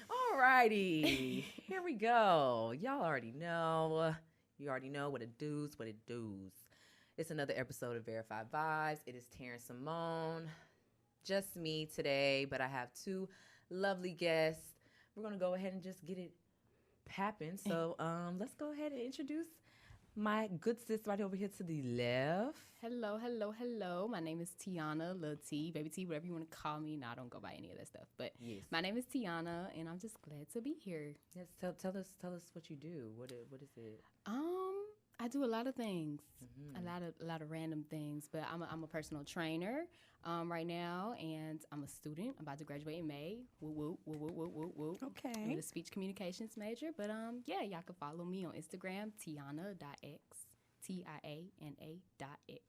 Alrighty, here we go. Y'all already know. You already know what it does, what it does. It's another episode of Verified Vibes. It is Taren Symone. Just me today, but I have two lovely guests. We're gonna go ahead and just get it popping. So let's go ahead and introduce my good sis right over here to the left. Hello, hello, hello. My name is Tiana, Lil T, Baby T, whatever you want to call me. No, I don't go by any of that stuff. But Yes. my name is Tiana, and I'm just glad to be here. Yes, tell us what you do. What is it? I do a lot of things, Mm-hmm. a lot of random things. But I'm a personal trainer right now, and I'm a student. I'm about to graduate in May. Woo woo woo woo woo woo woo. Okay. I'm a speech communications major. But yeah, y'all can follow me on Instagram, Tiana.x, TIANA.x.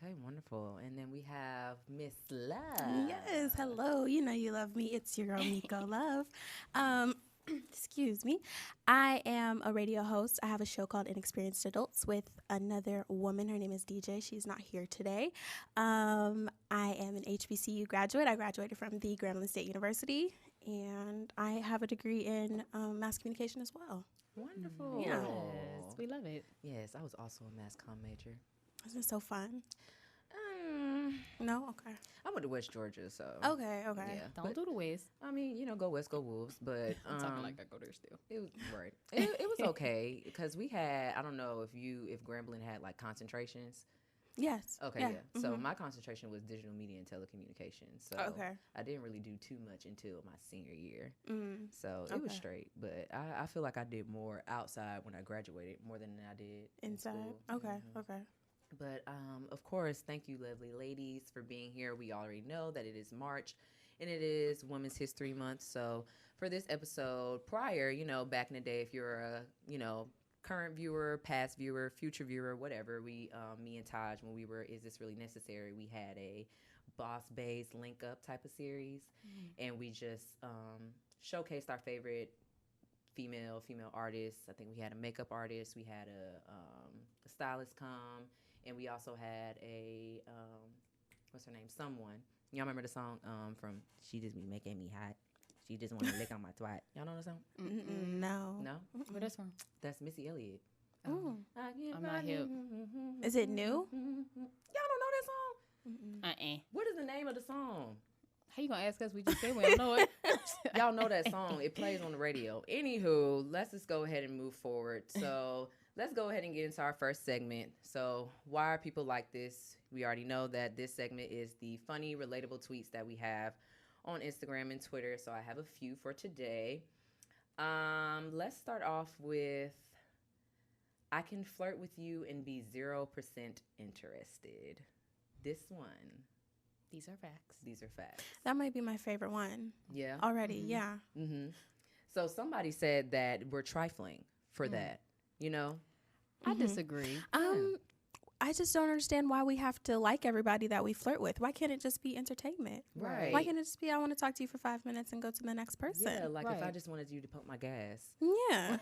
Okay, wonderful. And then we have Miss Love. Yes, hello. You know you love me. It's your girl, Miko Love. Excuse me. I am a radio host. I have a show called Inexperienced Adults with another woman. Her name is DJ. She's not here today. I am an HBCU graduate. I graduated from the Grambling State University, and I have a degree in mass communication as well. Wonderful. Yeah. Yes, we love it. Yes, I was also a mass comm major. Isn't it so fun? Um, No? Okay. I went to West Georgia, so. Okay. Yeah. Don't but, do the West. I mean, go West, go Wolves, but I'm talking like I go there still. it was right. It was okay because we had, I don't know if Grambling had like concentrations. Yes. Okay, yeah. So my concentration was digital media and telecommunications. So Okay. I didn't really do too much until my senior year. Mm. So it was Okay. straight, but I feel like I did more outside when I graduated more than I did Inside. In school. Okay. Mhm. Okay. But of course, thank you, lovely ladies, for being here. We already know that it is March and it is Women's History Month. So for this episode, prior, back in the day, if you're a, current viewer, past viewer, future viewer, whatever, we, me and Taj, when we were Is This Really Necessary, we had a boss-based link-up type of series. And we just showcased our favorite female artists. I think we had a makeup artist, we had a stylist come, and we also had a what's her name? Someone. Y'all remember the song from She Just Be Making Me Hot? She just want to lick on my twat. Y'all know the song? No. No? Where that's from? That's Missy Elliott. Oh. I'm not hip. Is it new? Y'all don't know that song? What is the name of the song? How you gonna ask us? We just said we don't know it. Y'all know that song. It plays on the radio. Anywho, let's just go ahead and move forward. So let's go ahead and get into our first segment. So why are people like this? We already know that this segment is the funny, relatable tweets that we have on Instagram and Twitter. So I have a few for today. Let's start off with, I can flirt with you and be 0% interested. This one. These are facts. These are facts. That might be my favorite one. Yeah. Already, yeah. Mm-hmm. So somebody said that we're trifling for that, I disagree. I just don't understand why we have to like everybody that we flirt with. Why can't it just be entertainment? Right. Why can't it just be, I want to talk to you for 5 minutes and go to the next person? Yeah, like if I Right. just wanted you to pump my gas. Yeah.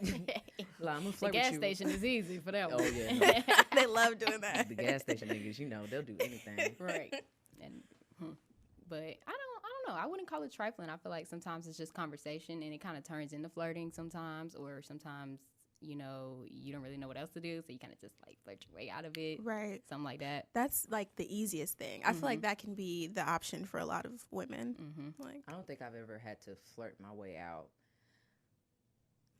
Like, I'm gonna The flirt gas with you. station is easy for that Oh, one. yeah, no. They love doing that. The gas station niggas, they'll do anything. Right. And but I don't know. I wouldn't call it trifling. I feel like sometimes it's just conversation and it kind of turns into flirting sometimes, or sometimes you don't really know what else to do, so you kind of just like flirt your way out of it. Right. Something like that. That's like the easiest thing. I feel like that can be the option for a lot of women. Like, I don't think I've ever had to flirt my way out.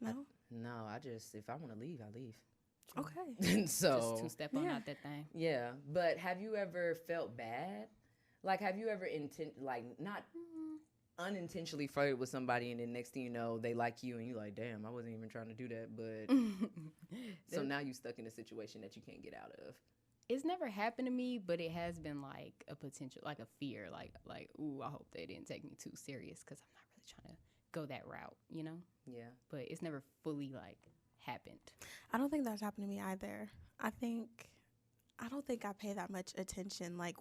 no? No, if I want to leave, I leave. Okay. So Just two-step on Yeah. out that thing. yeah, but have you ever felt bad? Like, have you ever not unintentionally flirted with somebody, and then next thing you know, they like you, and you're like, damn, I wasn't even trying to do that, but so now you stuck in a situation that you can't get out of. It's never happened to me, but it has been like a potential, like a fear, like ooh, I hope they didn't take me too serious because I'm not really trying to go that route, Yeah. But it's never fully like happened. I don't think that's happened to me either. I don't think I pay that much attention, like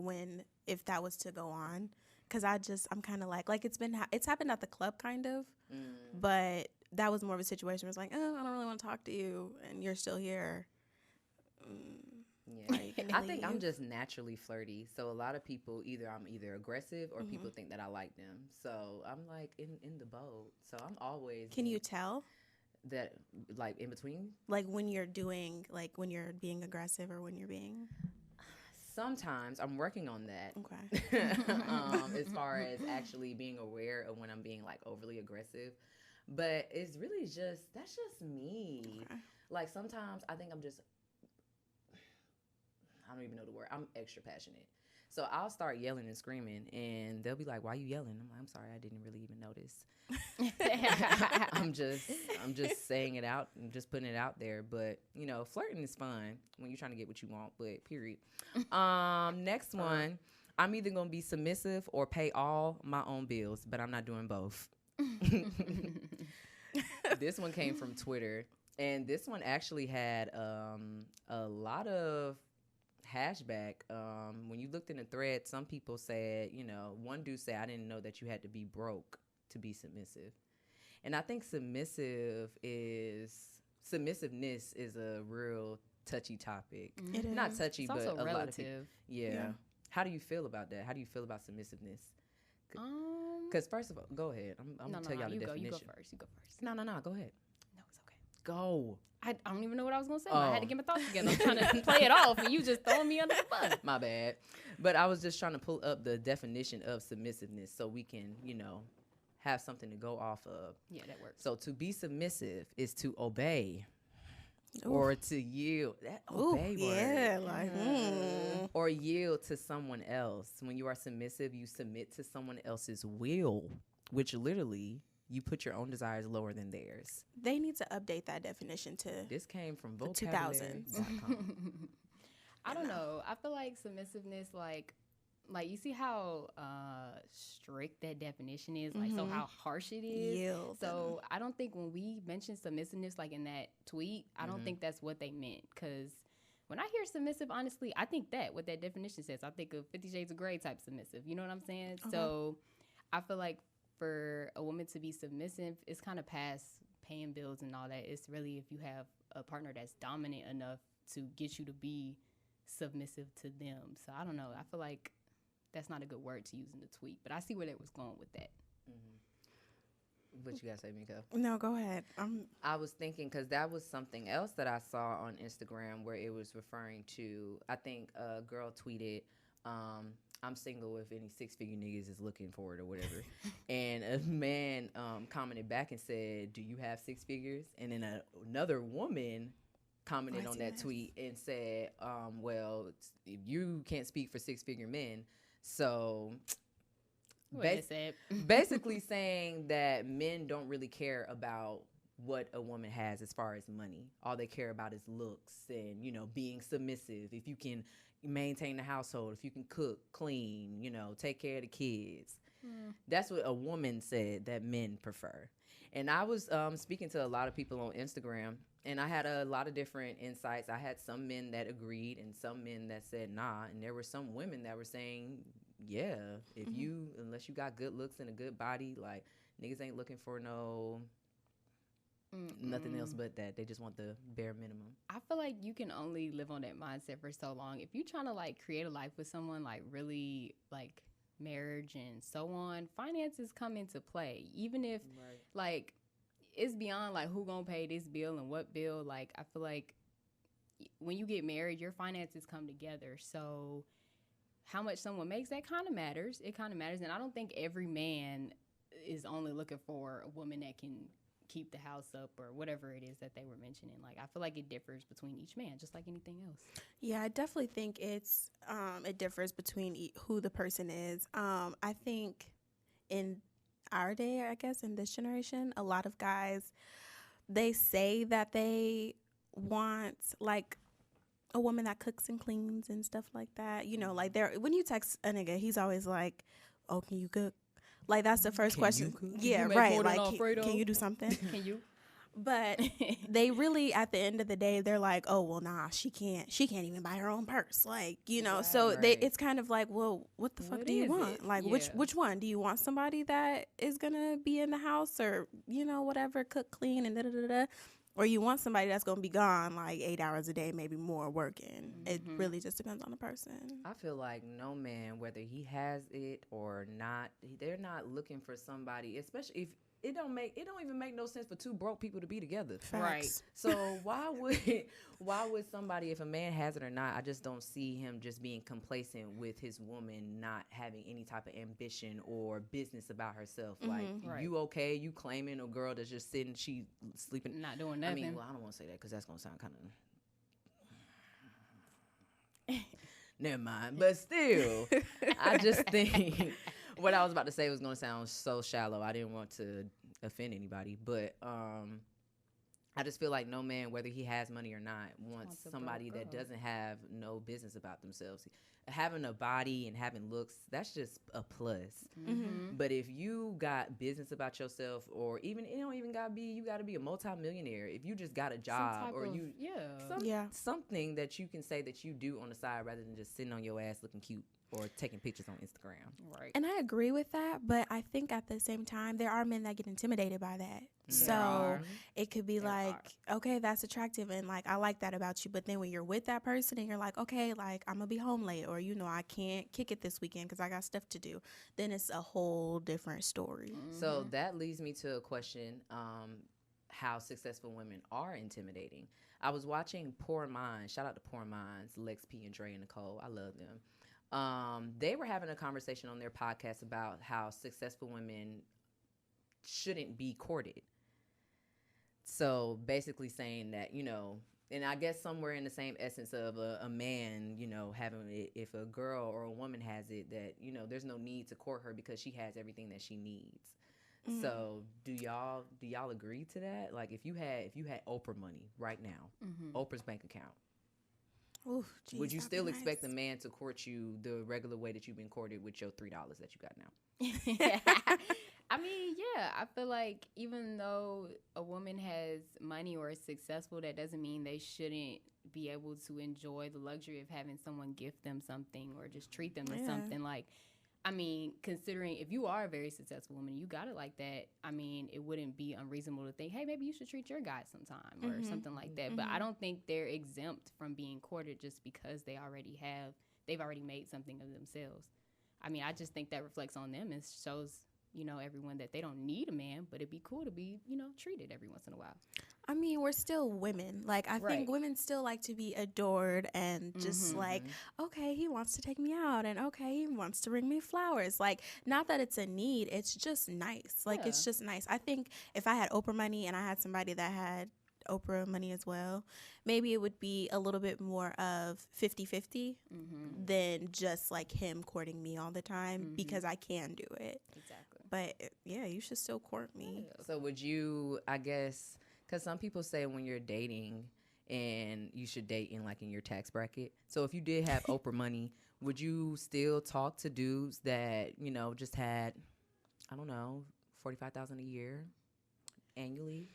if that was to go on. because I'm kind of like it's happened at the club kind of, but that was more of a situation where it's like, oh, I don't really want to talk to you, and you're still here. Yeah, I think I'm just naturally flirty. So a lot of people I'm either aggressive or people think that I like them. So I'm like in the boat. So I'm always. Can you tell that, like, in between? Like when you're being aggressive or when you're being. Sometimes I'm working on that. Okay. As far as actually being aware of when I'm being like overly aggressive. But it's really that's just me. Okay. Like sometimes I think I don't even know the word. I'm extra passionate. So I'll start yelling and screaming and they'll be like, why are you yelling? I'm like, I'm sorry, I didn't really even notice. I'm just saying it out and just putting it out there. But, flirting is fun when you're trying to get what you want, but period. Next one, I'm either going to be submissive or pay all my own bills, but I'm not doing both. This one came from Twitter, and this one actually had a lot of hashback. When you looked in the thread, some people said, one dude said, I didn't know that you had to be broke to be submissive. And I think submissiveness is a real touchy topic. It is. Not touchy, It's but also a relative. lot of people. Yeah. How do you feel about that? How do you feel about submissiveness? Because first of all, go ahead. I'm going to tell y'all the definition. You go first. No, go ahead. No, it's okay. Go. I don't even know what I was going to say. But I had to get my thoughts together. I'm trying to play it off, and you just throwing me under the bus. My bad. But I was just trying to pull up the definition of submissiveness so we can, have something to go off of. Yeah, that works. So to be submissive is to obey. Ooh. Or to yield. That obey word. Yeah, like, Or yield to someone else. When you are submissive, you submit to someone else's will, which literally you put your own desires lower than theirs. They need to update that definition to This came from the vocabulary.com. I don't know. I feel like submissiveness, like you see how strict that definition is, like so how harsh it is. Yield. So I don't think when we mention submissiveness, like in that tweet, I don't think that's what they meant. Because when I hear submissive, honestly, I think what that definition says. I think of 50 Shades of Grey type submissive. You know what I'm saying? So I feel like for a woman to be submissive, it's kind of past paying bills and all that. It's really if you have a partner that's dominant enough to get you to be submissive to them. So I don't know. I feel like that's not a good word to use in the tweet, but I see where they was going with that. What you got to say, Miko? No, go ahead. I was thinking because that was something else that I saw on Instagram where it was referring to, I think a girl tweeted, I'm single if any six-figure niggas is looking for it or whatever. And a man commented back and said, do you have six figures? And then another woman commented on that tweet and said, well, you can't speak for six-figure men. So basically saying that men don't really care about what a woman has as far as money. All they care about is looks and, being submissive. If you can maintain the household, if you can cook, clean, take care of the kids. That's what a woman said that men prefer. And I was speaking to a lot of people on Instagram, and I had a lot of different insights. I had some men that agreed and some men that said nah. And there were some women that were saying, yeah, if unless you got good looks and a good body, like niggas ain't looking for nothing else but that. They just want the bare minimum. I feel like you can only live on that mindset for so long. If you're trying to create a life with someone, really marriage and so on, finances come into play. Even if it's beyond who gonna pay this bill and what bill. I feel like when you get married, your finances come together. So how much someone makes, that kind of matters. It kind of matters. And I don't think every man is only looking for a woman that can keep the house up or whatever it is that they were mentioning. I feel like it differs between each man, just like anything else. Yeah, I definitely think it differs between who the person is. I think in our day, I guess, in this generation, a lot of guys, they say that they want a woman that cooks and cleans and stuff like that. When you text a nigga, he's always like, oh, can you cook? That's the first question. Yeah, right. Can you do something? Can you? But they really, at the end of the day, they're like, oh, well, nah, she can't even buy her own purse. Like, you know, so Right. it's kind of like, well, what the fuck What do you is want? it? Like, Yeah. which one? Do you want somebody that is going to be in the house or, you know, whatever, cook, clean, and da-da-da-da? Or you want somebody that's going to be gone like 8 hours a day, maybe more working. It really just depends on the person. I feel like no man, whether he has it or not, they're not looking for somebody, especially if it don't even make no sense for two broke people to be together. Right. So why would somebody, if a man has it or not, I just don't see him just being complacent with his woman not having any type of ambition or business about herself. Like, Right. you okay? You claiming a girl that's just sitting, she sleeping, Not doing I nothing. mean, well, I don't want to say that because that's gonna sound kind of. Never mind. But still, I just think what I was about to say was going to sound so shallow. I didn't want to offend anybody, but I just feel like no man, whether he has money or not, wants a somebody broke that girl. doesn't have no business about themselves. Having a body and having looks, that's just a plus. But if you got business about yourself, or even it don't even got to be, you got to be a multimillionaire. If you just got a job, or you something that you can say that you do on the side rather than just sitting on your ass looking cute or taking pictures on Instagram. Right. And I agree with that, but I think at the same time, there are men that get intimidated by that. So are. it could be There like, okay, that's attractive and like, I like that about you. But then when you're with that person and you're like, okay, like I'm going to be home late, or, you know, I can't kick it this weekend because I got stuff to do, then it's a whole different story. So that leads me to a question, how successful women are intimidating. I was watching Poor Minds. Shout out to Poor Minds, Lex P and Dre and Nicole. I love them. They were having a conversation on their podcast about how successful women shouldn't be courted. So basically saying that, you know, and I guess somewhere in the same essence of a man, you know, having it, if a girl or a woman has it, that, you know, there's no need to court her because she has everything that she needs. So do y'all agree to that? Like if you had Oprah money right now, Oprah's bank account, Ooh, geez, would you that'd be still nice. expect a man to court you the regular way that you've been courted with your $3 that you got now? I mean, yeah, I feel like even though a woman has money or is successful, that doesn't mean they shouldn't be able to enjoy the luxury of having someone gift them something or just treat them to something. Like, I mean, considering if you are a very successful woman, you got it like that. I mean, it wouldn't be unreasonable to think, hey, maybe you should treat your guy sometime or something like that. But I don't think they're exempt from being courted just because they've already made something of themselves. I mean, I just think that reflects on them and shows, you know, everyone that they don't need a man, but it'd be cool to be, you know, treated every once in a while. I mean, we're still women. Like, I think women still like to be adored and just like, okay, he wants to take me out and okay, he wants to bring me flowers. Like, not that it's a need, it's just nice. Like, it's just nice. I think if I had Oprah money and I had somebody that had Oprah money as well, maybe it would be a little bit more of 50-50 than just like him courting me all the time because I can do it. Exactly. But yeah, you should still court me. So would you, I guess, because some people say when you're dating and you should date in your tax bracket. So if you did have Oprah money, would you still talk to dudes that, you know, just had, I don't know, $45,000 a year annually?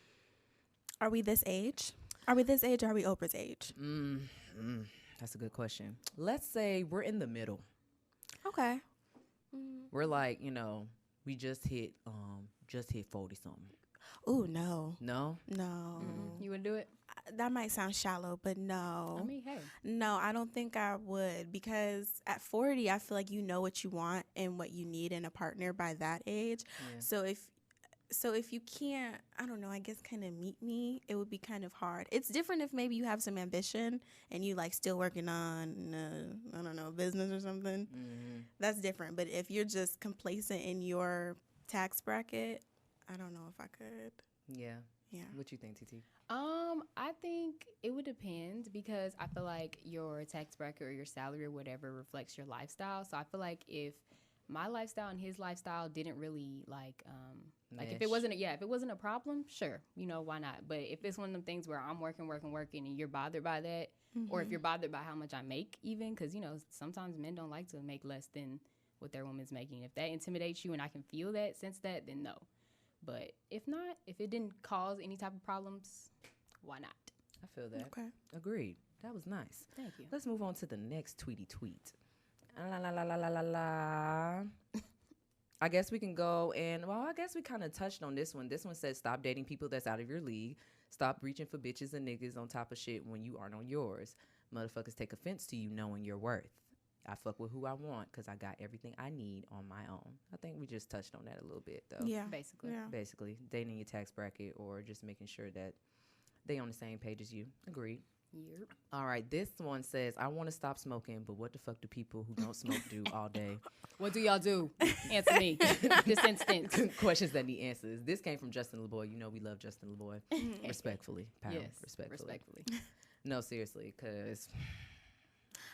Are we this age? Are we this age or are we Oprah's age? That's a good question. Let's say we're in the middle. Okay. We're like, you know, we just hit 40 something. Ooh, no. No? No. You would do it? That might sound shallow, but no. I mean, hey. No, I don't think I would because at 40, I feel like you know what you want and what you need in a partner by that age. Yeah. So if you can't, I don't know, I guess kind of meet me, it would be kind of hard. It's different if maybe you have some ambition and you like still working on, I don't know, business or something. That's different. But if you're just complacent in your tax bracket, I don't know if I could. Yeah. Yeah. What you think, TT? I think it would depend because I feel like your tax bracket or your salary or whatever reflects your lifestyle. So I feel like if my lifestyle and his lifestyle didn't really like if it wasn't a problem, sure, you know, why not? But if it's one of them things where I'm working and you're bothered by that, or if you're bothered by how much I make, even because, you know, sometimes men don't like to make less than what their woman's making. If that intimidates you and I can feel that, sense that, then no. But if not, if it didn't cause any type of problems, why not? I feel that. Okay. Agreed. That was nice. Thank you. Let's move on to the next tweet. La la la la la la la. I guess we can go and, well, I guess we kind of touched on this one. This one says, stop dating people that's out of your league. Stop reaching for bitches and niggas on top of shit when you aren't on yours. Motherfuckers take offense to you knowing your worth. I fuck with who I want because I got everything I need on my own. I think we just touched on that a little bit, though. Yeah. Basically. Yeah. Basically, dating your tax bracket or just making sure that they on the same page as you. Agreed. Yep. All right, this one says, I want to stop smoking, but what the fuck do people who don't smoke do all day? What do y'all do? Answer me. This instant. Questions that need answers. This came from Justin LeBoy. You know we love Justin LeBoy. Respectfully. Pal. Yes. Respectfully. No, seriously, because,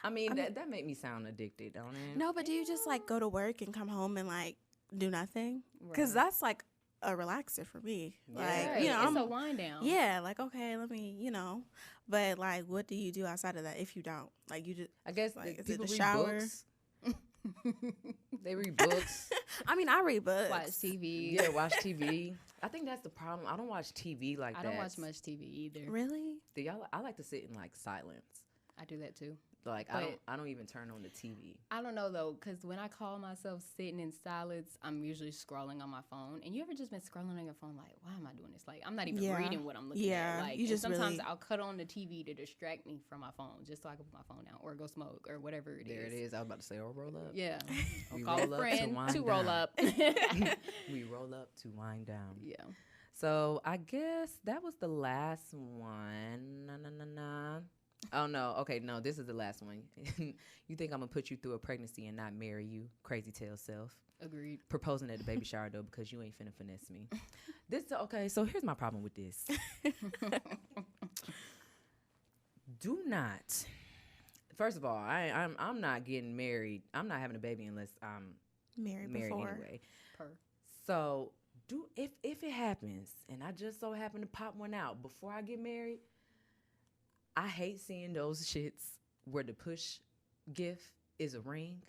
I mean, that made me sound addicted, don't it? No, but do you just like go to work and come home and like do nothing? Because Right. that's like a relaxer for me. Yeah. Like, Right. you know, it's I'm, a wind down. yeah, like, okay, let me, you know, but like, what do you do outside of that if you don't? Like, you just, I guess like, is it people the read shower? books. They read books. I mean, I read books. Watch TV. Yeah, watch TV. I think that's the problem. I don't watch TV like I that. don't watch much TV either. Really? Do y'all, I like to sit in like silence. I do that too. Like But- I don't even turn on the TV. I don't know though, because when I call myself sitting in silence, I'm usually scrolling on my phone. And you ever just been scrolling on your phone like, why am I doing this? Like, I'm not even Yeah. reading what I'm looking Yeah, at. Like, you and just sometimes really- I'll cut on the TV to distract me from my phone, just so I can put my phone down or go smoke or whatever it is. There it is. I was about to say, oh, roll up. Yeah. Or We call roll a up to friend wind to roll down. up. We roll up to wind down. Yeah. So I guess that was the last one. Na. Oh no. Okay, no, this is the last one. You think I'm gonna put you through a pregnancy and not marry you? Crazy tail self. Agreed. Proposing at the baby shower though because you ain't finna finesse me. Okay, so here's my problem with this. Do not. First of all, I'm not getting married. I'm not having a baby unless I'm Married married before. anyway. Per. So if it happens and I just so happen to pop one out before I get married, I hate seeing those shits where the push gift is a ring.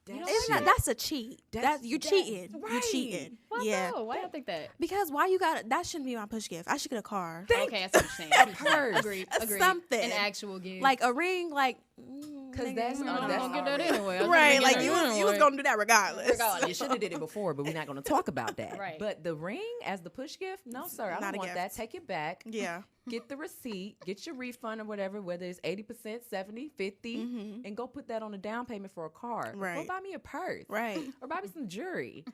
You know Isn't that, shit- that's a cheat. That's- You that's cheating. You right. cheating. Why Yeah. so? Why y'all think that? Because why you got that shouldn't be my push gift. I should get a car. Okay, I see what you're saying. I see what you're saying. purse. Agreed. Agreed. Something. An actual gift. Like a ring, like 'Cause that's- No, I'm that's gonna get that already- anyway. I'm right. gonna Like get you that was, you was anyway. gonna do that regardless. You should have did it before, but we're not going to talk about that. Right. But the ring as the push gift, no, sir. I Not don't a want gift. that. Take it back. Yeah. Get the receipt. Get your refund or whatever, whether it's 80%, 70, 50, Mhm. and go put that on a down payment for a car. Go Right. buy me a purse. Right. Or buy me some jewelry.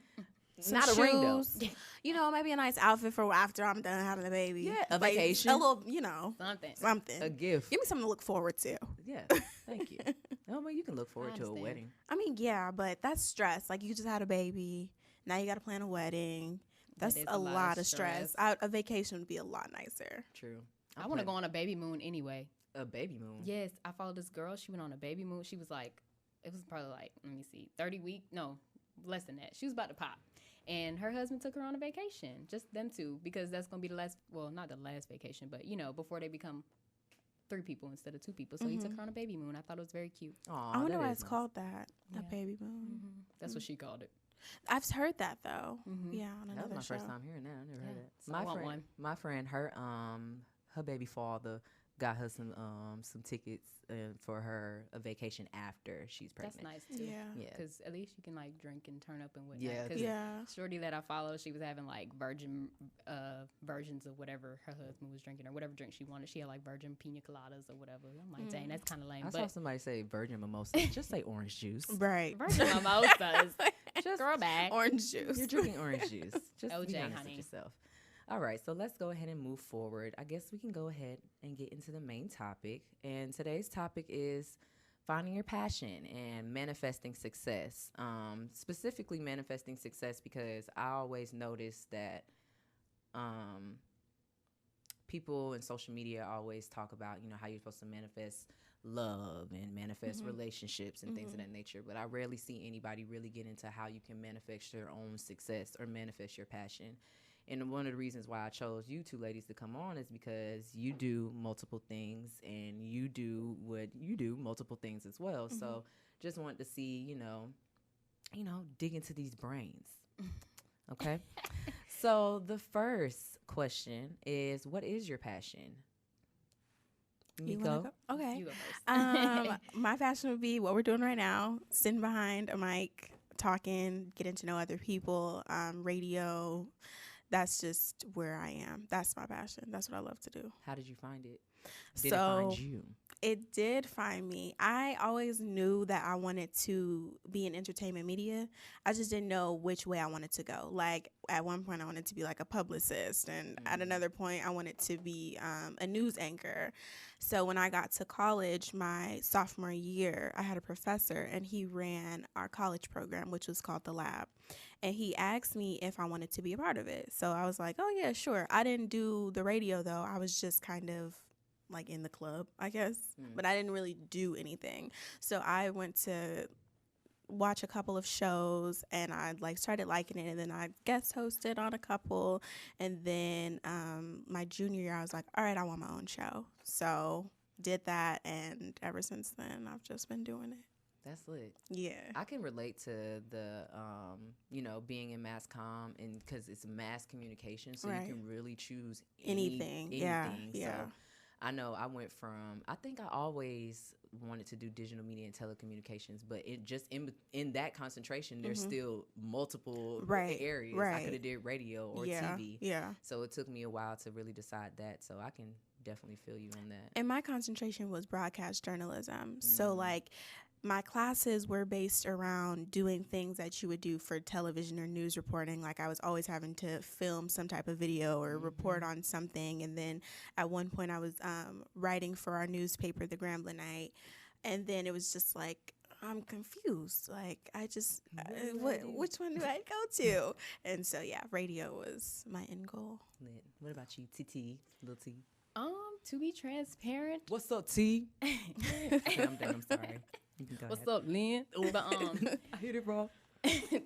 Some Not a ring, though. shoes. You know, maybe a nice outfit for after I'm done having a baby. Yeah, a Like, vacation. A little, you know, Something. something. A gift. Give me something to look forward to. Yeah. Thank you. No, well, you can look forward to a understand. wedding. I mean, yeah, but that's stress. Like you just had a baby. Now you got to plan a wedding. That's is a lot of stress. A vacation would be a lot nicer. True. I want to go on a baby moon anyway. A baby moon. Yes, I followed this girl. She went on a baby moon. She was like, it was probably like, let me see, 30 week. No, less than that. She was about to pop. And her husband took her on a vacation, just them two, because that's going to be the last, well, not the last vacation, but, you know, before they become 3 people instead of 2 people. So he took her on a baby moon. I thought it was very cute. Aw, I wonder that why is it's nice. called that. Yeah. A baby moon. That's what she called it. I've heard that though. Mhm. Yeah, on That another was my show. first time hearing that. I never heard Yeah, that. so I want one. My friend, her baby father got her some tickets for her a vacation after she's pregnant. That's nice, too. Yeah. Yeah. Because at least you can, like, drink and turn up and whatnot. Yeah, 'Cause Yeah. Shorty that I follow, she was having like virgin versions of whatever her husband was drinking or whatever drink she wanted. She had like virgin pina coladas or whatever. I'm like, dang, that's kind of lame. I saw But somebody say virgin mimosa. Just say orange juice. Right. virgin mimosas, Just throwback. Orange juice. You're drinking orange juice. Just OJ, be honest honey. with yourself. All right, so let's go ahead and move forward. I guess we can go ahead and get into the main topic. And today's topic is finding your passion and manifesting success. Specifically manifesting success because I always notice that people in social media always talk about, you know, how you're supposed to manifest love and manifest relationships and things of that nature. But I rarely see anybody really get into how you can manifest your own success or manifest your passion. And one of the reasons why I chose you two ladies to come on is because you do multiple things and you do what you do multiple things as well. So just wanted to see, you know, dig into these brains. Okay. So the first question is, what is your passion? You wanna Miko? go? Okay. You go first. My passion would be what we're doing right now: sitting behind a mic, talking, getting to know other people. Radio. That's just where I am. That's my passion. That's what I love to do. How did you find it? Did it find you? It did find me. I always knew that I wanted to be in entertainment media. I just didn't know which way I wanted to go. Like at one point, I wanted to be like a publicist, and at another point, I wanted to be a news anchor. So when I got to college, my sophomore year, I had a professor, and he ran our college program, which was called the Lab. And he asked me if I wanted to be a part of it. So I was like, oh, yeah, sure. I didn't do the radio, though. I was just kind of like in the club, I guess, but I didn't really do anything. So I went to watch a couple of shows, and I like started liking it, and then I guest hosted on a couple, and then my junior year I was like, all right, I want my own show. So did that, and ever since then I've just been doing it. That's lit. Yeah. I can relate to the, being in mass comm, and because it's mass communication, so Right. you can really choose Anything. Yeah. Yeah. So I know I went from, I think I always wanted to do digital media and telecommunications, but it just in that concentration, there's still multiple Right, areas. I right. could have did radio or Yeah. TV. Yeah. So it took me a while to really decide that. So I can definitely feel you on that. And my concentration was broadcast journalism. So like my classes were based around doing things that you would do for television or news reporting. Like I was always having to film some type of video or report on something. And then at one point I was writing for our newspaper, the Gramblinite. And then it was just like, I'm confused. Like I just, which one do I go to? And so, yeah, radio was my end goal. Lit. What about you, TT, Lil T? To be transparent. What's up, T? I'm done. I'm sorry. You can go What's ahead. up, Lynn? But I hit it wrong.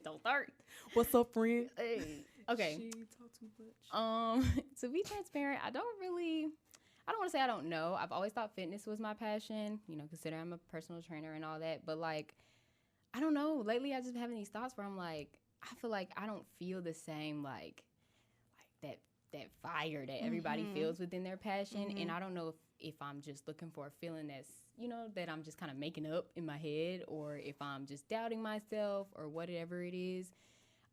don't start. What's up, friend? Hey. Okay. She talk too much. To be transparent, I don't want to say I don't know. I've always thought fitness was my passion, considering I'm a personal trainer and all that. But like, I don't know. Lately, I've just been having these thoughts where I'm like, I feel like I don't feel the same like that fire that everybody feels within their passion. And I don't know if I'm just looking for a feeling that's, that I'm just kind of making up in my head, or if I'm just doubting myself or whatever it is.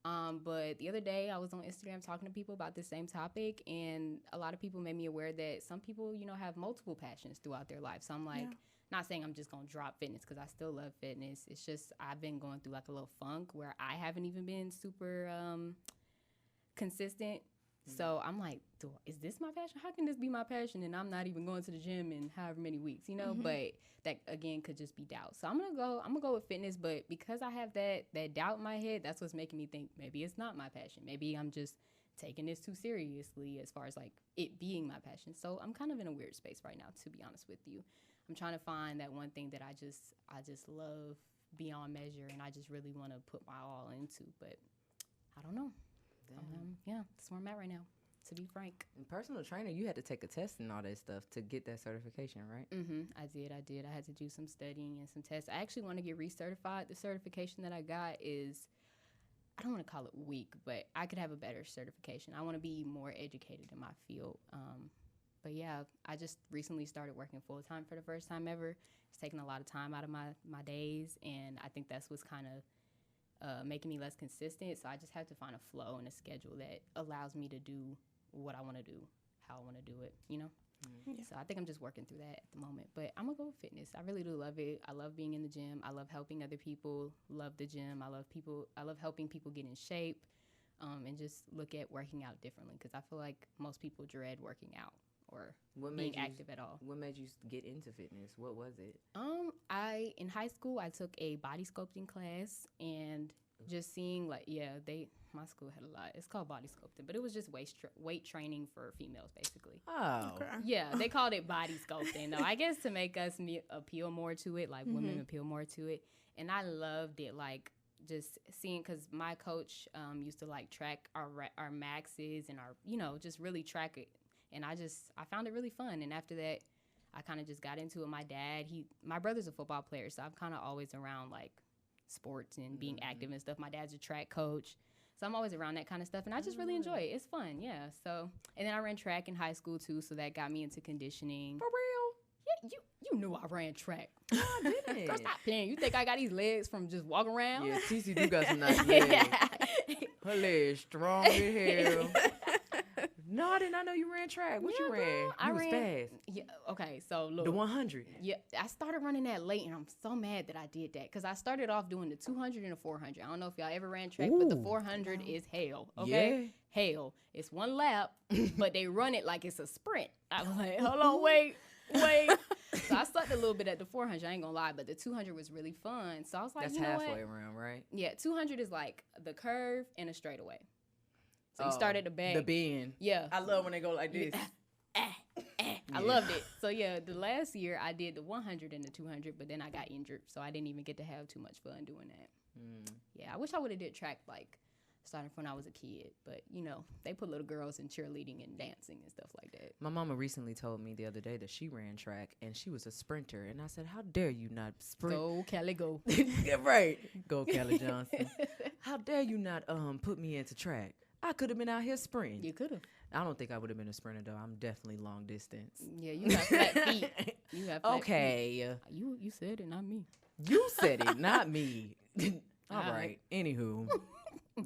But the other day I was on Instagram talking to people about this same topic, and a lot of people made me aware that some people, have multiple passions throughout their life. So I'm like, not saying I'm just going to drop fitness, because I still love fitness. It's just I've been going through like a little funk where I haven't even been super consistent. So I'm like, is this my passion? How can this be my passion and I'm not even going to the gym in however many weeks, But that again could just be doubt. So I'm gonna go with fitness, but because I have that doubt in my head, that's what's making me think maybe it's not my passion. Maybe I'm just taking this too seriously as far as like it being my passion. So I'm kind of in a weird space right now, to be honest with you. I'm trying to find that one thing that I just love beyond measure, and I just really want to put my all into, but I don't know. That's where I'm at right now, to be frank. And personal trainer, you had to take a test and all that stuff to get that certification, right? I did. I had to do some studying and some tests. I actually want to get recertified. The certification that I got is, I don't want to call it weak, but I could have a better certification. I want to be more educated in my field. But yeah, I just recently started working full-time for the first time ever. It's taking a lot of time out of my days, and I think that's what's kind of making me less consistent. So I just have to find a flow and a schedule that allows me to do what I want to do, how I want to do it, Yeah. So I think I'm just working through that at the moment. But I'm going to go with fitness. I really do love it. I love being in the gym. I love helping other people, love the gym. I love helping people get in shape, and just look at working out differently, because I feel like most people dread working out or being active at all. What made you get into fitness? What was it? In high school, I took a body sculpting class, and just seeing my school had a lot. It's called body sculpting, but it was just weight training for females, basically. Oh. Okay. Yeah, they called it body sculpting, though. I guess to make us appeal more to it, like women appeal more to it. And I loved it, like just seeing, because my coach used to like track our maxes and our, just really track it. And I found it really fun. And after that, I kind of just got into it. My brother's a football player, so I'm kind of always around like sports and being active and stuff. My dad's a track coach. So I'm always around that kind of stuff, and I just really enjoy it. It's fun, yeah. So, and then I ran track in high school too, so that got me into conditioning. For real? Yeah, you knew I ran track. No, I didn't. Girl, stop playing. You think I got these legs from just walking around? Yeah, TC do got some nice legs. Her legs strong as hell. No, I did not know you ran track. What you Yeah, ran? girl, I You was ran- fast. Yeah. Okay. So look. The 100. Yeah, I started running that late, and I'm so mad that I did that because I started off doing the 200 and the 400. I don't know if y'all ever ran track, but the Ooh. 400 is hell. Okay, hell. It's one lap, but they run it like it's a sprint. I was like, hold on, wait. So I sucked a little bit at the 400. I ain't gonna lie, but the 200 was really fun. So I was like, That's you know halfway what? around, right? Yeah, 200 is like the curve and a straightaway. So you Oh, start at the back. The bend. Yeah. I love when they go like this. I loved it. So yeah, the last year I did the 100 and the 200, but then I got injured, so I didn't even get to have too much fun doing that. Yeah, I wish I would have did track like starting from when I was a kid, but you know they put little girls in cheerleading and dancing and stuff like that. My mama recently told me the other day that she ran track and she was a sprinter, and I said, "How dare you not sprint?" Go Kelly, go. Yeah, right. Go, Kelly Johnson. How dare you not put me into track? I could have been out here sprinting. You could have. I don't think I would have been a sprinter though. I'm definitely long distance. Yeah, you got flat feet. You got flat Okay. feet. You said it, not me. You said it, not me. All All right. right. Anywho,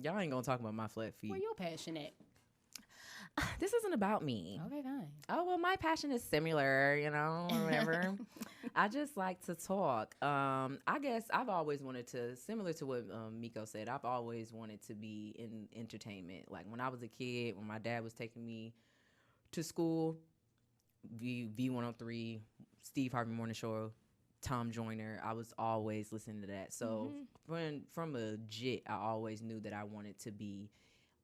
y'all ain't gonna talk about my flat feet. Where your passion at? This isn't about me. Okay, fine. Oh, well, my passion is similar, you know, or whatever. I just like to talk. I guess I've always wanted to, similar to what Miko said, I've always wanted to be in entertainment. Like when I was a kid, when my dad was taking me to school, V103, Steve Harvey Morning Show, Tom Joyner, I was always listening to that. So from a jit, I always knew that I wanted to be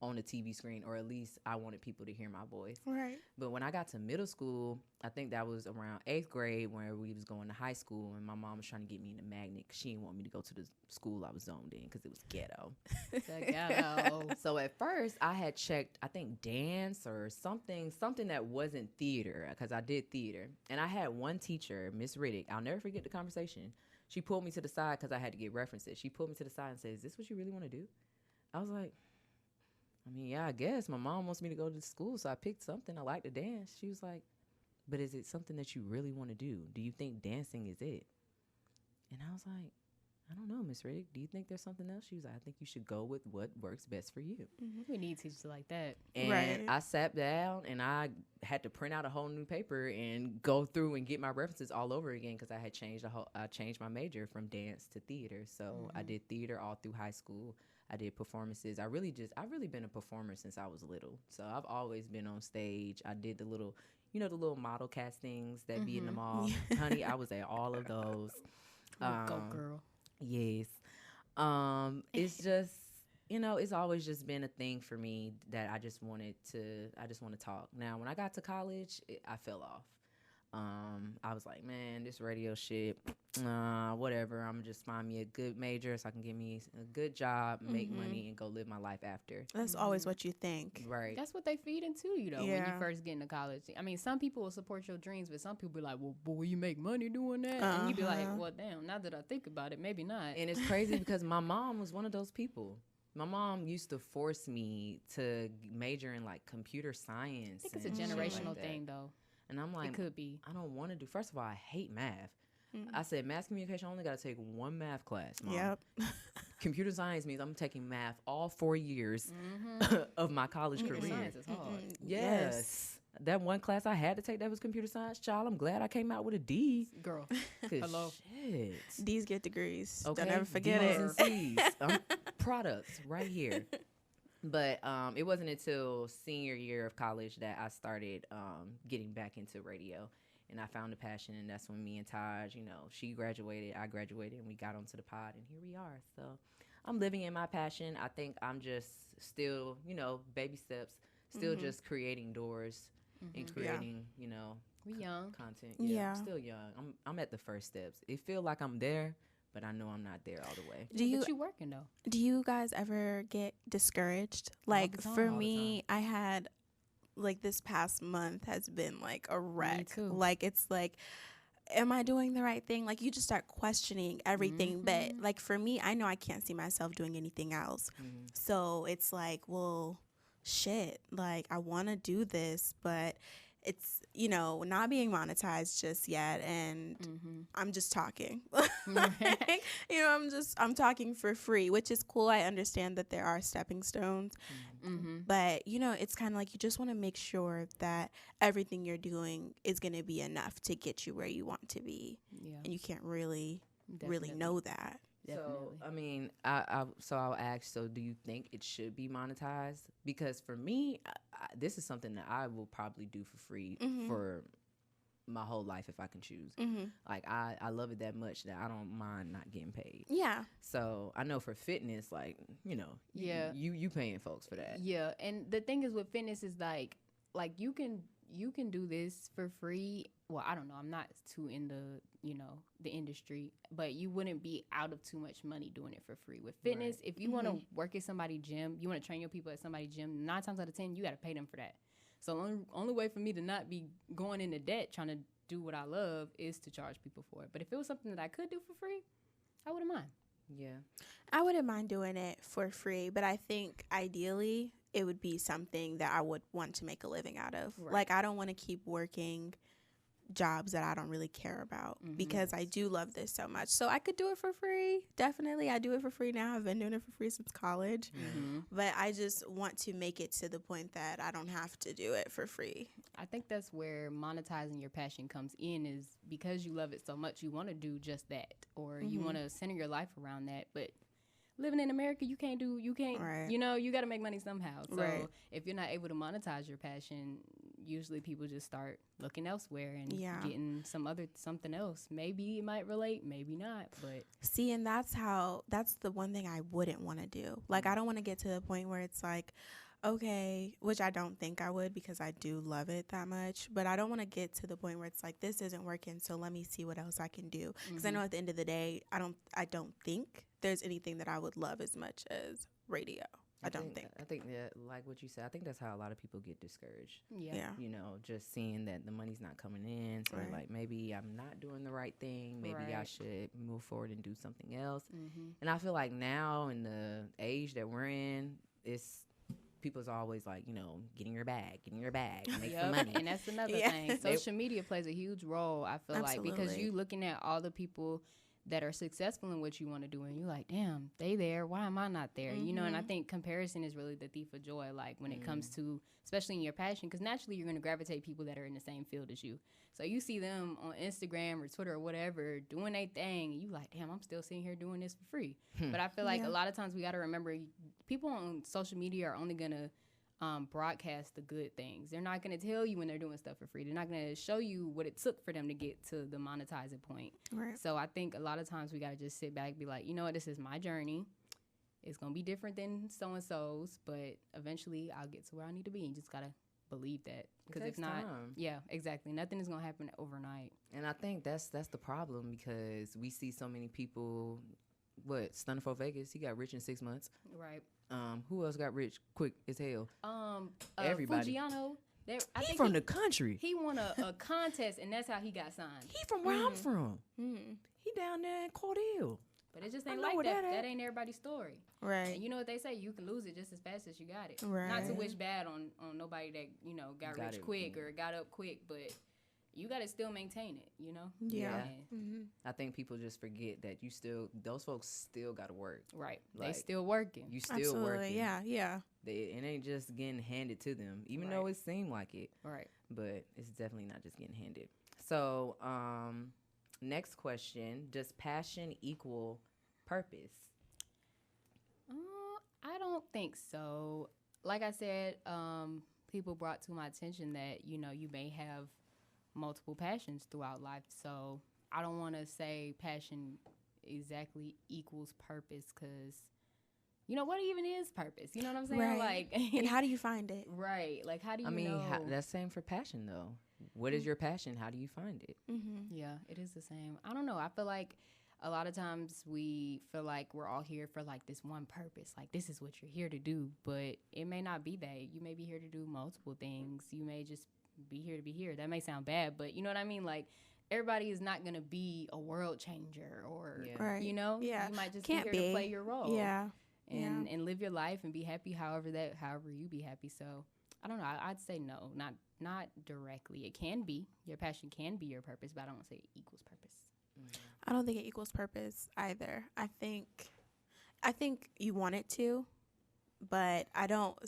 on the TV screen, or at least I wanted people to hear my voice. Right. But when I got to middle school, I think that was around 8th grade where we was going to high school, and my mom was trying to get me into magnet because she didn't want me to go to the school I was zoned in because it was ghetto. So at first I had checked, I think dance or something that wasn't theater, because I did theater. And I had one teacher, Miss Riddick, I'll never forget the conversation. She pulled me to the side because I had to get references. She pulled me to the side and said, "Is this what you really want to do?" I was like, I mean, yeah, I guess. My mom wants me to go to school, so I picked something. I like to dance. She was like, "But is it something that you really want to do? Do you think dancing is it?" And I was like, "I don't know, Miss Riddick. Do you think there's something else?" She was like, "I think you should go with what works best for you." We need teachers like that. And Right. I sat down and I had to print out a whole new paper and go through and get my references all over again because I had changed my major from dance to theater. So I did theater all through high school. I did performances. I've really been a performer since I was little. So I've always been on stage. I did the little model castings that be in the mall. Honey, I was at all of those. Go girl. Yes. It's just, it's always just been a thing for me that I just want to talk. Now, when I got to college, I fell off. I was like, man, this radio shit, whatever. I'm gonna just find me a good major so I can get me a good job, make money, and go live my life after. That's always what you think. Right. That's what they feed into you, though, when you Yeah. first get into college. I mean, some people will support your dreams, but some people be like, well, boy, you make money doing that? And you be like, well, damn, now that I think about it, maybe not. And it's crazy because my mom was one of those people. My mom used to force me to major in like computer science. I think it's a and shit like generational that. thing, though. And I'm like, It could be. I don't want to do. First of all, I hate math. I said mass communication. I only got to take one math class, Mom. Yep. Computer science means I'm taking math all 4 years of my college career. Science is hard. Yes. That one class I had to take that was computer science, child. I'm glad I came out with a D. Girl. 'Cause Hello. Shit. D's get degrees. Okay. Don't ever forget D's it. and C's. Products right here. But it wasn't until senior year of college that I started getting back into radio. And I found a passion, and that's when me and Taj, she graduated, I graduated, and we got onto the pod, and here we are. So I'm living in my passion. I think I'm just still, baby steps, still just creating doors and creating, We young. content. Yeah. I'm still young. I'm at the first steps. It feel like I'm there, but I know I'm not there all the way. But you working, though. Do you guys ever get discouraged? Like the time. for All the me, I had like this past month has been like a wreck. too. Like it's like am I doing the right thing? Like, you just start questioning everything. But, like, for me, I know I can't see myself doing anything else. So it's like, well, shit, like, I want to do this, but it's, you know, not being monetized just yet. And I'm just talking. You know, I'm talking for free, which is cool. I understand that there are stepping stones. But, you know, it's kind of like you just want to make sure that everything you're doing is going to be enough to get you where you want to be. Yeah. And you can't really Definitely. know that. So, I mean, I'll ask, so do you think it should be monetized? Because for me, this is something that I will probably do for free for my whole life if I can choose. Like, I love it that much that I don't mind not getting paid. Yeah. So I know for fitness, like, you know, you paying folks for that. Yeah, and the thing is with fitness is like you can do this for free. Well, I don't know. I'm not too in the, you know, the industry, but you wouldn't be out of too much money doing it for free. With fitness, if you want to work at somebody's gym, you want to train your people at somebody's gym, 9 times out of 10, you got to pay them for that. So only way for me to not be going into debt trying to do what I love is to charge people for it. But if it was something that I could do for free, I wouldn't mind. Yeah. I wouldn't mind doing it for free, but I think ideally it would be something that I would want to make a living out of. Right. Like, I don't want to keep working jobs that I don't really care about because I do love this so much. So I could do it for free. Definitely. I do it for free now. I've been doing it for free since college. But I just want to make it to the point that I don't have to do it for free. I think that's where monetizing your passion comes in, is because you love it so much, you want to do just that, or you want to center your life around that. But living in America, you can't, Right. you know, you got to make money somehow. So Right. if you're not able to monetize your passion, usually people just start looking elsewhere and getting something else. Maybe it might relate, maybe not, but see, and that's the one thing I wouldn't want to do. Like, I don't want to get to the point where it's like, okay, which I don't think I would because I do love it that much, but I don't want to get to the point where it's like, this isn't working, so let me see what else I can do. Because I know at the end of the day, I don't think there's anything that I would love as much as radio. I don't think. I think that, like what you said, I think that's how a lot of people get discouraged. yeah. You know, just seeing that the money's not coming in. So Right. like, maybe I'm not doing the right thing. Maybe I Right. should move forward and do something else. And I feel like now in the age that we're in, people's always like, you know, getting your bag, make some money. And that's another Yeah. thing. Social media plays a huge role, I feel like, because Absolutely. you looking at all the people that are successful in what you want to do, and you're like, damn, they there, why am I not there? You know, and I think comparison is really the thief of joy, like when it comes to, especially in your passion, because naturally you're going to gravitate people that are in the same field as you. So you see them on Instagram or Twitter or whatever doing their thing, and you like, damn, I'm still sitting here doing this for free. But I feel like a lot of times we got to remember, people on social media are only going to broadcast the good things. They're not going to tell you when they're doing stuff for free. They're not going to show you what it took for them to get to the monetizing point. Right. So I think a lot of times we got to just sit back and be like, you know what, this is my journey. It's going to be different than so-and-so's, but eventually I'll get to where I need to be. You just got to believe that. Because if not, yeah, exactly. Nothing is going to happen overnight. And I think that's the problem, because we see so many people. Stunner for Vegas, he got rich in 6 months. Right. Who else got rich quick as hell? Everybody. Fujiano. He from the country. He won a contest, and that's how he got signed. He from where I'm from. He down there in Cordell. But it just I ain't know like where that. that at. That ain't everybody's story. Right. And you know what they say? You can lose it just as fast as you got it. Right. Not to wish bad on nobody that, you know, got rich it, quick or got up quick, but you got to still maintain it, you know? Yeah. And- I think people just forget that those folks still got to work. right. Like, they still working. You still Absolutely. working. Yeah. It ain't just getting handed to them, even though it seemed like it. Right. But it's definitely not just getting handed. So, next question: does passion equal purpose? I don't think so. Like I said, people brought to my attention that, you know, you may have multiple passions throughout life. So I don't want to say passion exactly equals purpose, because, you know, what even is purpose? You know what I'm saying? Right. Like, And how do you find it? right. Like, how do you know? That's same for passion, though. What is your passion? How do you find it? Yeah, it is the same. I don't know. I feel like a lot of times we feel like we're all here for like this one purpose. Like, this is what you're here to do, but it may not be that. You may be here to do multiple things. You may just be here to be here. That may sound bad, but you know what I mean? Like, everybody is not gonna be a world changer, or Right. you know, Yeah. you might just Can't be here be. to play your role. Yeah. And live your life and be happy however you be happy. So I don't know. I'd say no, not directly. It can be, your passion can be your purpose, but I don't say it equals purpose. I don't think it equals purpose either. I think you want it to, but I don't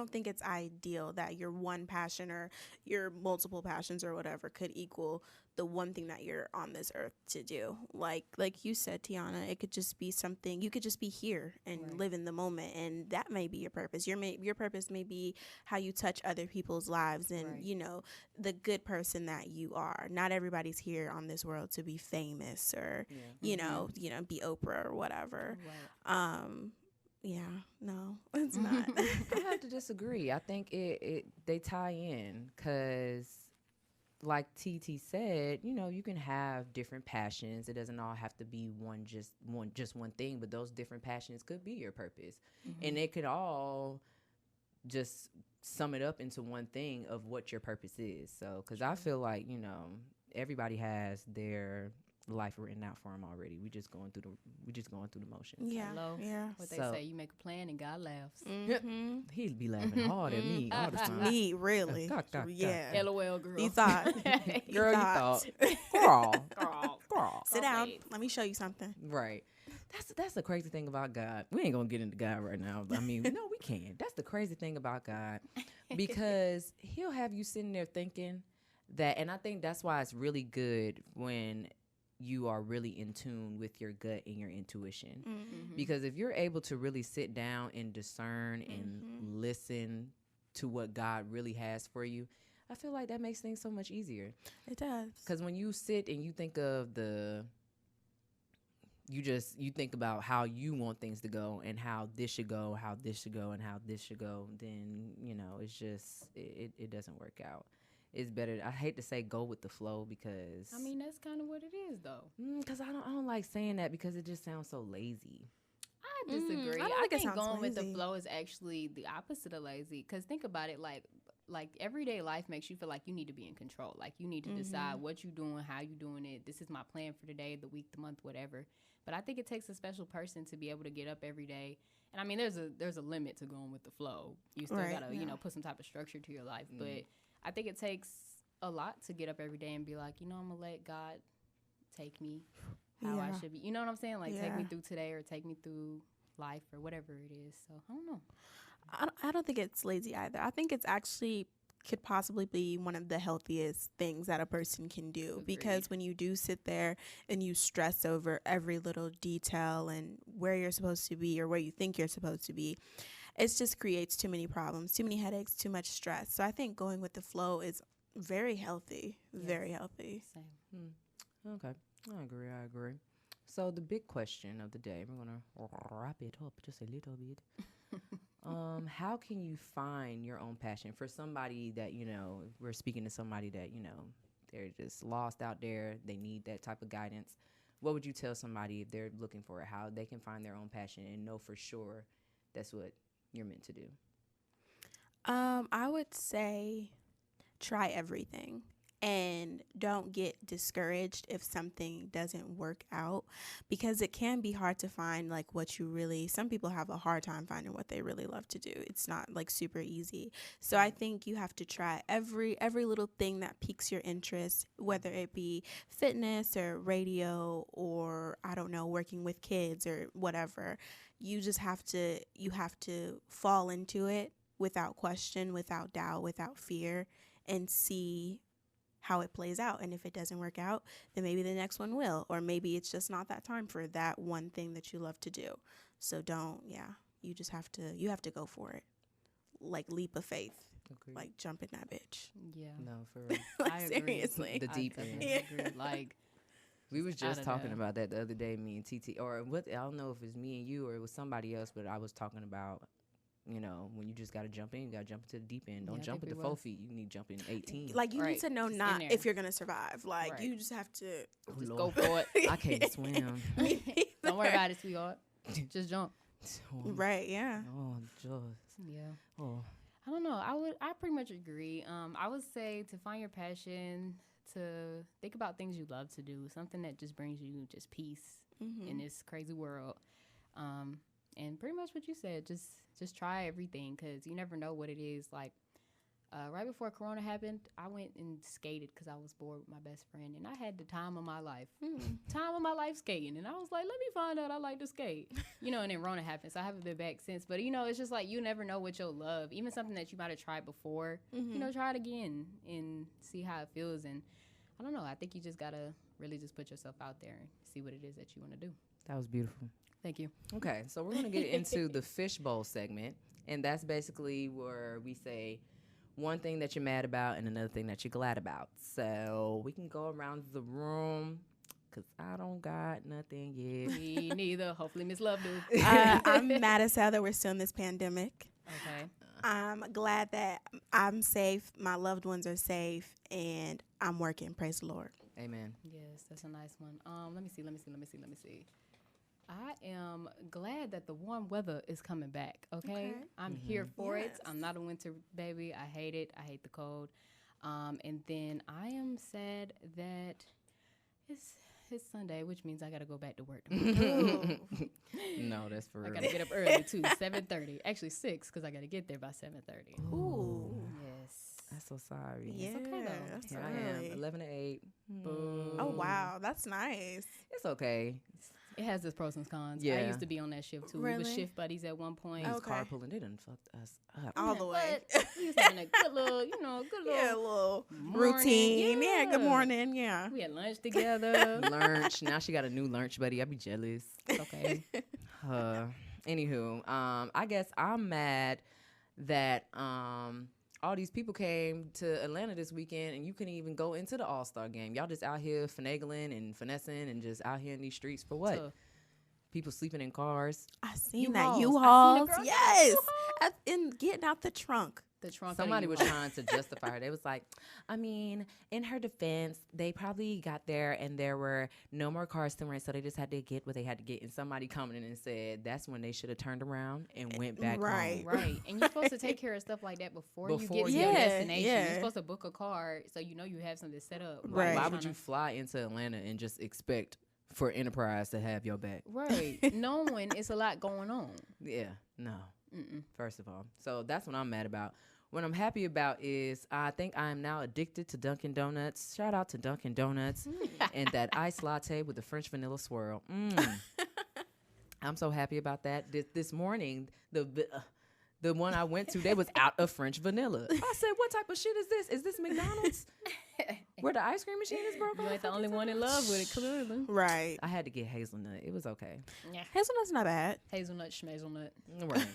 think it's ideal that your one passion or your multiple passions or whatever could equal the one thing that you're on this earth to do. Like you said, Tiana, it could just be something, you could just be here and live in the moment, and that may be your purpose. Your purpose may be how you touch other people's lives and you know, the good person that you are. Not everybody's here on this world to be famous or you know, be Oprah or whatever. Yeah, no, it's not. I have to disagree. I think they tie in because, like TT said, you know, you can have different passions. It doesn't all have to be just one thing, but those different passions could be your purpose, and it could all just sum it up into one thing of what your purpose is. So, because I feel like, you know, everybody has their life written out for them already. We just going through the motions. Yeah, Hello. yeah. What they say, you make a plan and God laughs. He'd be laughing hard at me all the time. Me, really? Yeah. LOL, girl. You thought. Girl, you thought. Girl. Girl. Sit down. Let me show you something. Right. That's the crazy thing about God. We ain't gonna get into God right now. I mean, no, we can. That's the crazy thing about God, because he'll have you sitting there thinking that, and I think that's why it's really good when you are really in tune with your gut and your intuition. Because if you're able to really sit down and discern and listen to what God really has for you, I feel like that makes things so much easier. It does. Because when you sit and you think of you think about how you want things to go and how this should go, how this should go, and how this should go, then, you know, it's just, it doesn't work out. It's better. I hate to say go with the flow, because I mean, that's kind of what it is, though. Because I don't like saying that, because it just sounds so lazy. I disagree. I don't I think it think sounds going with the lazy. flow is actually the opposite of lazy. Because think about it, like everyday life makes you feel like you need to be in control. Like you need to decide what you're doing, how you're doing it. This is my plan for the day, the week, the month, whatever. But I think it takes a special person to be able to get up every day. And I mean, there's a limit to going with the flow. You still gotta you know, put some type of structure to your life. But I think it takes a lot to get up every day and be like, you know, I'm gonna let God take me how I should be. You know what I'm saying? Like take me through today, or take me through life, or whatever it is. So I don't know. I don't think it's lazy either. I think it's actually could possibly be one of the healthiest things that a person can do. Agreed. Because when you do sit there and you stress over every little detail and where you're supposed to be or where you think you're supposed to be, it just creates too many problems, too many headaches, too much stress. So I think going with the flow is very healthy, very healthy. Same. Okay, I agree. So the big question of the day, we're gonna wrap it up just a little bit. How can you find your own passion for somebody that, you know, we're speaking to somebody that, you know, they're just lost out there, they need that type of guidance? What would you tell somebody if they're looking for it, how they can find their own passion and know for sure that's what you're meant to do? I would say try everything. And don't get discouraged if something doesn't work out, because it can be hard to find like what you really, some people have a hard time finding what they really love to do. It's not like super easy. So I think you have to try every little thing that piques your interest, whether it be fitness or radio or, I don't know, working with kids or whatever. You just have to fall into it without question, without doubt, without fear, and see how it plays out. And if it doesn't work out, then maybe the next one will, or maybe it's just not that time for that one thing that you love to do. So you just have to go for it. Like leap of faith. Agreed. Like jump in that bitch. Yeah. No, for real. Like, I agree. seriously. The deep end. Agree. Like, We was just outta talking there. about that the other day, me and TT, or what, I don't know if it's me and you or it was somebody else, but I was talking about, you know, when you just got to jump in, you got to jump into the deep end. Don't Yeah, I jump think at the we 4 was. feet. You need to jump in 18. Like you Right. need to know Just in not there. if you're gonna survive. Like Right. you just have to Oh, just Lord. go for it. I can't swim. Don't worry about it, sweetheart. Just jump. Oh, Right, yeah. Oh, just. Yeah. Oh. I don't know. I pretty much agree. I would say to find your passion, to think about things you love to do, something that just brings you just peace in this crazy world. And pretty much what you said, just try everything, because you never know what it is. Like, right before Corona happened, I went and skated because I was bored with my best friend, and I had the time of my life. Time of my life skating. And I was like, let me find out I like to skate. And then Rona happened, so I haven't been back since. But, it's just like you never know what you'll love. Even something that you might have tried before, try it again and see how it feels. And I don't know. I think you just got to really just put yourself out there and see what it is that you want to do. That was beautiful. Thank you. Okay, so we're going to get into the fishbowl segment, and that's basically where we say one thing that you're mad about and another thing that you're glad about. So we can go around the room, because I don't got nothing yet. Me neither. Hopefully Miss Love do. I'm mad as hell that we're still in this pandemic. Okay. I'm glad that I'm safe, my loved ones are safe, and I'm working. Praise the Lord. Amen. Yes, that's a nice one. Let me see. I am glad that the warm weather is coming back, okay? I'm here for it. I'm not a winter baby. I hate it. I hate the cold. And then I am sad that it's Sunday, which means I got to go back to work tomorrow. No, that's for real. I got to get up early, too, 7:30. Actually, 6, because I got to get there by 7:30. Ooh. Yes. I'm so sorry. Yeah, It's okay, though. that's Here I early. am, 11 to 8. Oh, wow. That's nice. It's okay. It has its pros and cons. Yeah. I used to be on that shift, too. We Really? were shift buddies at one point. These Okay. carpooling, they done fucked us up. All the way. But we was having a good little, Yeah, a little morning. routine. Yeah, Yeah. good morning. Yeah. We had lunch together. Lunch. Now she got a new lunch buddy. I be jealous. It's okay. Anywho, I guess I'm mad that all these people came to Atlanta this weekend and you couldn't even go into the All-Star game. Y'all just out here finagling and finessing and just out here in these streets for what? Tough. People sleeping in cars. I seen U-Hauls. that. I seen a U-Hauls. girl Yes. And getting out the trunk. The trunk. Somebody was was trying to justify her. They was like, I mean, in her defense, they probably got there and there were no more cars to rent, so they just had to get what they had to get. And somebody commented and said that's when they should have turned around and went back Right. home. right. And you're supposed to take care of stuff like that before you Before get to you- your Yeah, destination. yeah. You're supposed to book a car so you have something set up. Right. Why would you fly into Atlanta and just expect for Enterprise to have your back? Right. Knowing it's a lot going on. Yeah, no. Mm-mm. First of all. So that's what I'm mad about. What I'm happy about is I think I am now addicted to Dunkin' Donuts. Shout out to Dunkin' Donuts and that iced latte with the French vanilla swirl. I'm so happy about that. This morning, the one I went to, they was out of French vanilla. I said, what type of shit is this? Is this McDonald's? Where the ice cream machine is broken? You ain't the only one in love with it, clearly. Right. I had to get hazelnut. It was okay. Yeah. Hazelnut's not bad. Hazelnut, schmazelnut. Right.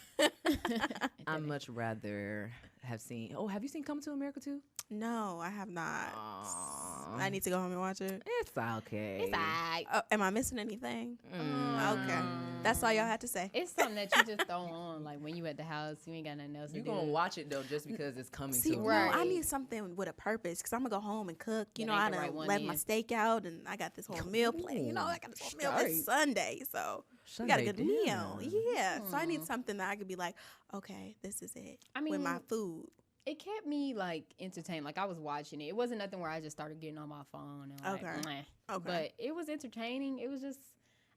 I'd much rather have seen. Oh, have you seen Coming to America too? No, I have not. Aw. I need to go home and watch it. It's okay. It's alright. Am I missing anything? Mm. Okay. That's all y'all had to say. It's something that you just throw on, like when you at the house, you ain't got nothing else to You do. gonna watch it though, just because it's coming See, to no, Right. I need something with a purpose because I'm gonna go home and cook. You That know, ain't I the done right one left my then. steak out and I got this whole meal plan. You know, I got this whole meal. It's Sunday, so we got a good meal. Yeah. So I need something that I could be like, okay, this is it. I with my mean, food. It kept me like entertained. Like I was watching it. It wasn't nothing where I just started getting on my phone and like, Okay. meh. Okay. But it was entertaining. It was just,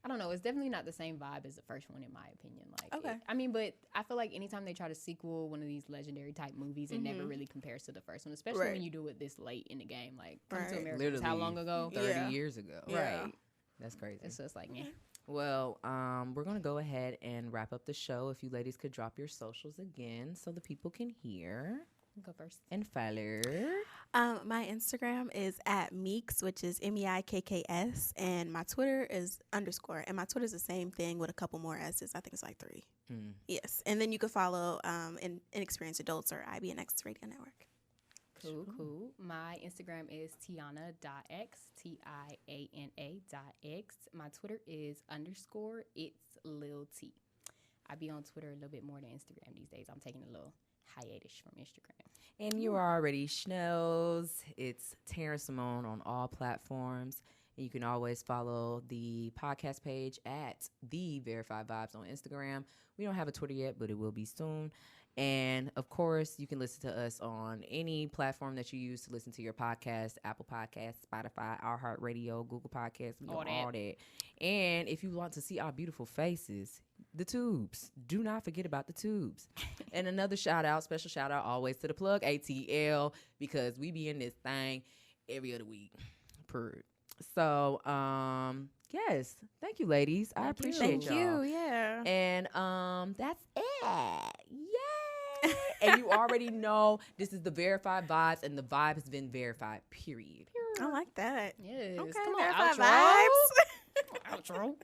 I don't know. It's definitely not the same vibe as the first one, in my opinion. Like, Okay. but I feel like anytime they try to sequel one of these legendary type movies, it never really compares to the first one, especially Right. when you do it this late in the game. Like, Come to Right. America was Literally how long ago? 30 Yeah. years ago. Yeah. Right. That's crazy. It's just like, yeah. Well, we're gonna go ahead and wrap up the show. If you ladies could drop your socials again so the people can hear Go first. and follow. My Instagram is at Meeks, which is MEIKKS, and my Twitter is _ and my Twitter is the same thing with a couple more S's. I think it's like 3. Yes, and then you can follow Inexperienced Adults or IBNX Radio Network. Cool. My Instagram is Tiana.x, Tiana.x. My Twitter is _ it's Lil T. I be on Twitter a little bit more than Instagram these days. I'm taking a little hiatus from Instagram. And you already knows it's Taren Symone on all platforms. And you can always follow the podcast page at The Verified Vibes on Instagram. We don't have a Twitter yet, but it will be soon. And of course, you can listen to us on any platform that you use to listen to your podcast: Apple Podcasts, Spotify, iHeartRadio, Google Podcasts, all that. And if you want to see our beautiful faces, the tubes. Do not forget about the tubes. And another special shout out always to the plug ATL, because we be in this thing every other week. So, yes, thank you, ladies. I appreciate y'all. Thank you. Yeah. And that's it. Yay! And you already know this is the verified vibes, and the vibe has been verified. Period. I like that. Yes. Okay, Come on, verified outro. vibes. Outro.